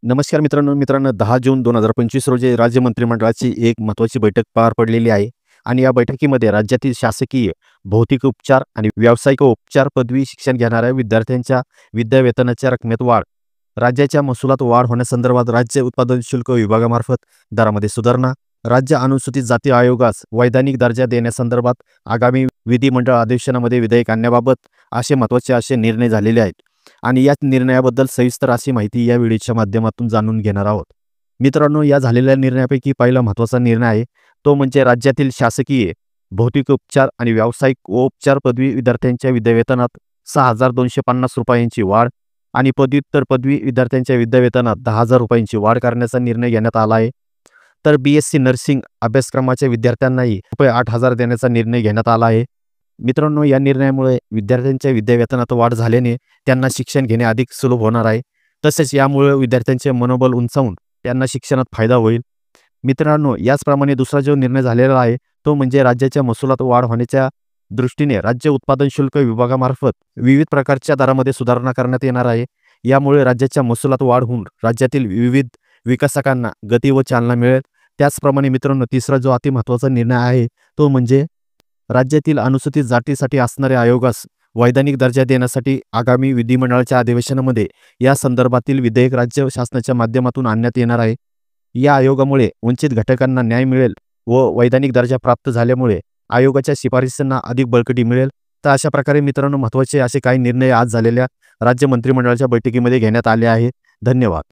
नमस्कार मित्रांनो 10 जून 2025 रोजी राज्य मंत्रिमंडळाची एक महत्त्वाची बैठक पार पडलेली आहे आणि या बैठकीमध्ये राज्यातील शासकीय भौतिक उपचार आणि व्यावसायिक उपचार पदवी शिक्षण घेणाऱ्या विद्यार्थ्यांच्या विद्यावेतनाच्या रकमेत वाढ, राज्याच्या महसुलात वाढ होण्यासंदर्भात राज्य उत्पादन शुल्क विभागामार्फत दरामध्ये सुधारणा, राज्य अनुसूचित जाती आयोगास वैधानिक दर्जा देण्यासंदर्भात आगामी विधिमंडळ अधिवेशनामध्ये विधेयक आणण्याबाबत असे महत्त्वाचे निर्णय झालेले आहेत. आणि या निर्णयाबद्दल सविस्तर अशी माहिती या व्हिडिओच्या माध्यमातून जाणून घेणार आहोत. मित्रांनो, या झालेल्या निर्णयापैकी पहिला महत्त्वाचा निर्णय आहे तो म्हणजे राज्यातील शासकीय भौतिक उपचार आणि व्यावसायिक उपचार पदवी विद्यार्थ्यांच्या विद्यावेतनात 6,250 रुपयांची वाढ आणि पदव्युत्तर पदवी विद्यार्थ्यांच्या विद्यावेतनात 10,000 रुपयांची वाढ करण्याचा निर्णय घेण्यात आला आहे. तर BSc नर्सिंग अभ्यासक्रमाच्या विद्यार्थ्यांनाही ₹8,000 देण्याचा निर्णय घेण्यात आला आहे. मित्रांनो, या निर्णयामुळे विद्यार्थ्यांच्या विद्यावेतनात वाढ झाल्याने त्यांना शिक्षण घेणे अधिक सुलभ होणार आहे. तसेच यामुळे विद्यार्थ्यांचे मनोबल उंचावून त्यांना शिक्षणात फायदा होईल. मित्रांनो, याचप्रमाणे दुसरा जो निर्णय झालेला आहे तो म्हणजे राज्याच्या महसुलात वाढ होण्याच्या दृष्टीने राज्य उत्पादन शुल्क विभागामार्फत विविध प्रकारच्या दरामध्ये सुधारणा करण्यात येणार आहे. यामुळे राज्याच्या महसुलात वाढ होऊन राज्यातील विविध विकासकांना गती व चालना मिळेल. त्याचप्रमाणे मित्रांनो, तिसरा जो अतिमहत्त्वाचा निर्णय आहे तो म्हणजे राज्यातील अनुसूचित जातीसाठी असणाऱ्या आयोगास वैधानिक दर्जा देण्यासाठी आगामी विधिमंडळाच्या अधिवेशनामध्ये या संदर्भातील विधेयक राज्य शासनाच्या माध्यमातून आणण्यात येणार आहे. या आयोगामुळे वंचित घटकांना न्याय मिळेल व वैधानिक दर्जा प्राप्त झाल्यामुळे आयोगाच्या शिफारसींना अधिक बळकटी मिळेल. तर अशा प्रकारे मित्रांनो, महत्त्वाचे असे काही निर्णय आज झालेल्या राज्य मंत्रिमंडळाच्या बैठकीमध्ये घेण्यात आले आहेत. धन्यवाद.